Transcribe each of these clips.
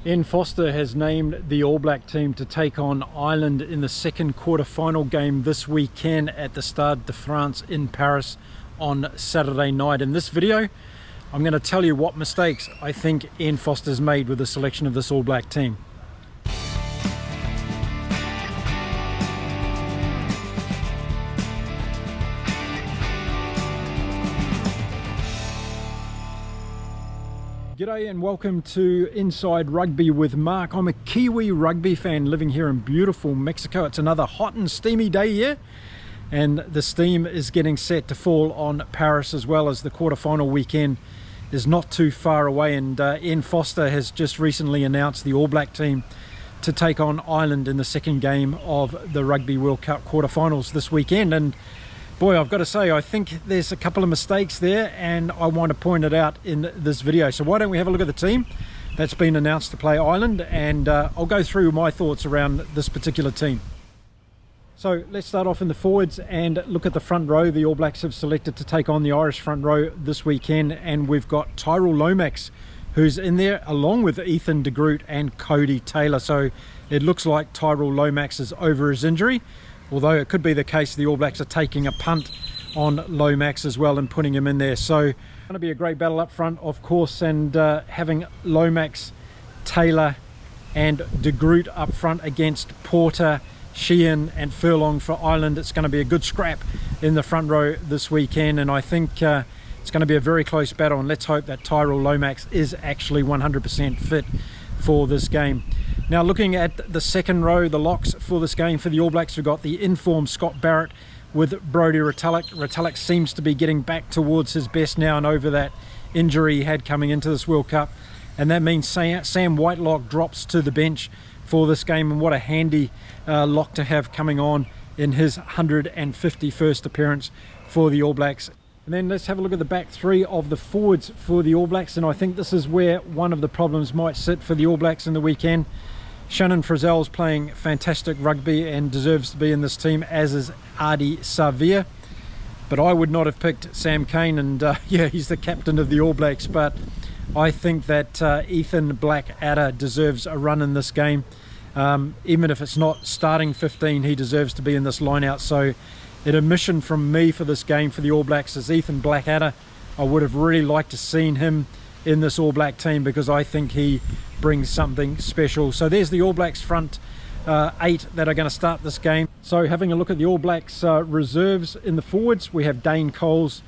Ian Foster has named the All Black team to take on Ireland in the second quarter-final game this weekend at the Stade de France in Paris on Saturday night. In this video, I'm going to tell you what mistakes I think Ian Foster's made with the selection of this All Black team. G'day and welcome to Inside Rugby with Mark. I'm a Kiwi rugby fan living here in beautiful Mexico. It's another hot and steamy day here, and the steam is getting set to fall on Paris as well, as the quarterfinal weekend is not too far away. And Ian Foster has just recently announced the All Black team to take on Ireland in the second game of the Rugby World Cup quarterfinals this weekend. And boy, I've got to say, I think there's a couple of mistakes there, and I want to point it out in this video. So why don't we have a look at the team that's been announced to play Ireland, and I'll go through my thoughts around this particular team. So let's start off in the forwards and look at the front row. The All Blacks have selected to take on the Irish front row this weekend, and we've got Tyrell Lomax, who's in there, along with Ethan de Groot and Cody Taylor. So it looks like Tyrell Lomax is over his injury, although it could be the case the All Blacks are taking a punt on Lomax as well and putting him in there. So it's going to be a great battle up front, of course, and having Lomax, Taylor and de Groot up front against Porter, Sheehan and Furlong for Ireland. It's going to be a good scrap in the front row this weekend, and I think it's going to be a very close battle, and let's hope that Tyrell Lomax is actually 100% fit for this game. Now, looking at the second row, the locks for this game for the All Blacks, we've got the informed Scott Barrett with Brodie Retallick. Retallick seems to be getting back towards his best now and over that injury he had coming into this World Cup. And that means Sam Whitelock drops to the bench for this game, and what a handy lock to have coming on in his 151st appearance for the All Blacks. And then let's have a look at the back three of the forwards for the All Blacks, and I think this is where one of the problems might sit for the All Blacks in the weekend. Shannon Frizzell's playing fantastic rugby and deserves to be in this team, as is Ardie Savea. But I would not have picked Sam Cane, and yeah, he's the captain of the All Blacks, but I think that Ethan Blackadder deserves a run in this game. Even if it's not starting 15, he deserves to be in this line-out. So an admission from me for this game for the All Blacks is Ethan Blackadder. I would have really liked to seen him in this All Black team because I think he brings something special. So there's the All Blacks front eight that are going to start this game. So having a look at the All Blacks reserves in the forwards, we have Dane Coles,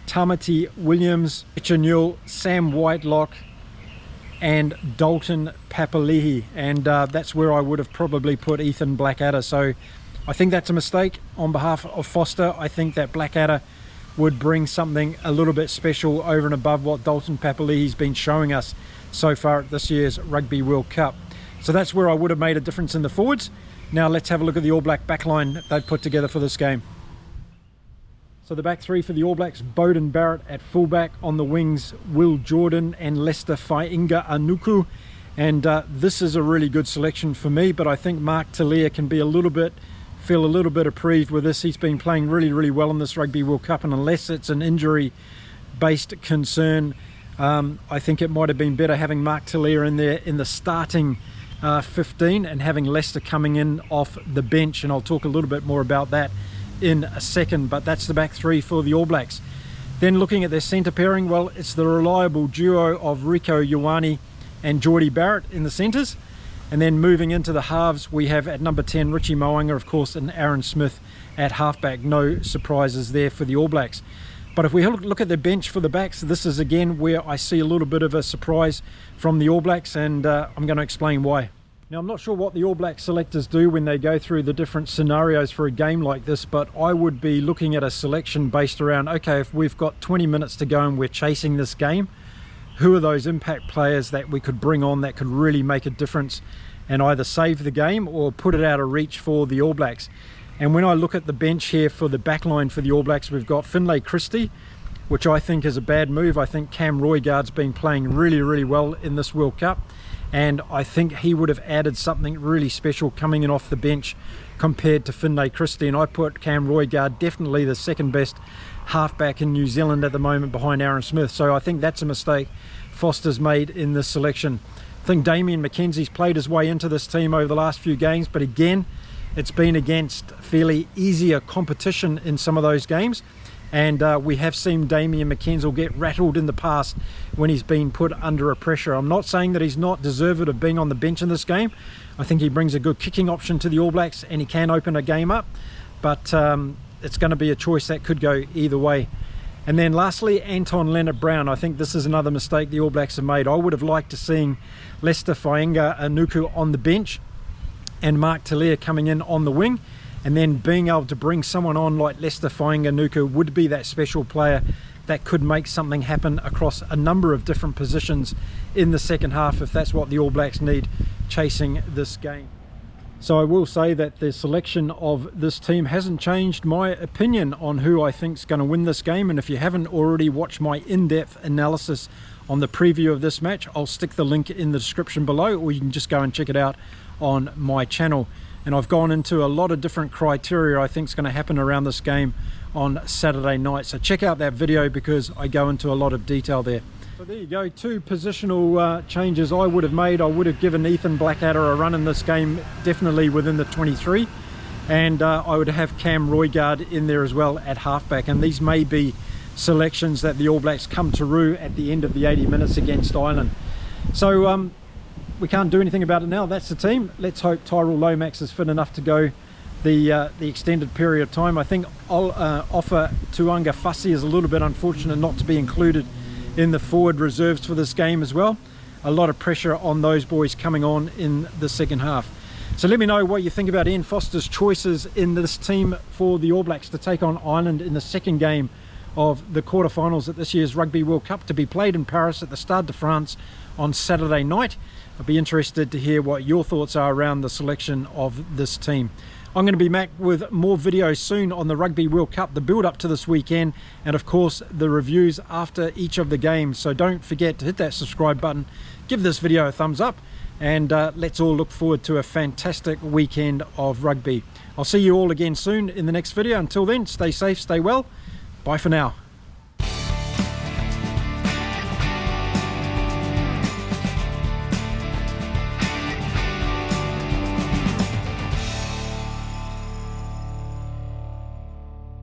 Tamati Williams, Richard Newell, Sam Whitelock and Dalton Papali'i, and that's where I would have probably put Ethan Blackadder. So I think that's a mistake on behalf of Foster. I think that Blackadder would bring something a little bit special over and above what Dalton Papali'i's been showing us so far at this year's Rugby World Cup. So that's where I would have made a difference in the forwards. Now let's have a look at the All Black backline that they've put together for this game. So the back three for the All Blacks: Beauden Barrett at fullback, on the wings Will Jordan and Lester Fainga Anuku. And this is a really good selection for me, but I think Mark Talia can be feel a little bit aggrieved with this. He's been playing really well in this Rugby World Cup, and unless it's an injury based concern, I think it might have been better having Mark Talia in there in the starting 15 and having Lester coming in off the bench, and I'll talk a little bit more about that in a second. But that's the back three for the All Blacks. Then looking at their centre pairing, well, it's the reliable duo of Rico Ioane and Geordie Barrett in the centres. And then moving into the halves, we have at number 10 Richie Mo'unga, of course, and Aaron Smith at halfback. No surprises there for the All Blacks. But if we look at the bench for the backs, this is again where I see a little bit of a surprise from the All Blacks, and I'm going to explain why. Now, I'm not sure what the All Black selectors do when they go through the different scenarios for a game like this, but I would be looking at a selection based around, okay, if we've got 20 minutes to go and we're chasing this game, who are those impact players that we could bring on that could really make a difference and either save the game or put it out of reach for the All Blacks? And when I look at the bench here for the back line for the All Blacks, we've got Finlay Christie, which I think is a bad move. I think Cam Roygaard's been playing really well in this World Cup, and I think he would have added something really special coming in off the bench compared to Finlay Christie. And I put Cam Roygaard definitely the second best halfback in New Zealand at the moment behind Aaron Smith. So I think that's a mistake Foster's made in this selection. I think Damien McKenzie's played his way into this team over the last few games, but again, it's been against fairly easier competition in some of those games. And we have seen Damien McKenzie get rattled in the past when he's been put under a pressure. I'm not saying that he's not deserved of being on the bench in this game. I think he brings a good kicking option to the All Blacks and he can open a game up. But it's going to be a choice that could go either way. And then lastly, Anton Leonard-Brown. I think this is another mistake the All Blacks have made. I would have liked to seen Lester Fainga'a-Anuku on the bench and Mark Talia coming in on the wing. And then being able to bring someone on like Lester Fainga'a-Anuku would be that special player that could make something happen across a number of different positions in the second half if that's what the All Blacks need chasing this game. So I will say that the selection of this team hasn't changed my opinion on who I think is going to win this game. And if you haven't already watched my in-depth analysis on the preview of this match, I'll stick the link in the description below, or you can just go and check it out on my channel. And I've gone into a lot of different criteria I think is going to happen around this game on Saturday night. So check out that video because I go into a lot of detail there. So there you go, 2 positional changes I would have made. I would have given Ethan Blackadder a run in this game, definitely within the 23. And I would have Cam Roygaard in there as well at halfback. And these may be selections that the All Blacks come to rue at the end of the 80 minutes against Ireland. So we can't do anything about it now. That's the team. Let's hope Tyrell Lomax is fit enough to go the extended period of time. I think I'll offer Tuanga Fasi is a little bit unfortunate not to be included in the forward reserves for this game as well. A lot of pressure on those boys coming on in the second half. So let me know what you think about Ian Foster's choices in this team for the All Blacks to take on Ireland in the second game of the quarterfinals at this year's Rugby World Cup to be played in Paris at the Stade de France on Saturday night. I'd be interested to hear what your thoughts are around the selection of this team. I'm going to be back with more videos soon on the Rugby World Cup, the build up to this weekend, and of course the reviews after each of the games. So don't forget to hit that subscribe button, give this video a thumbs up, and let's all look forward to a fantastic weekend of rugby. I'll see you all again soon in the next video. Until then, stay safe, stay well. Bye for now.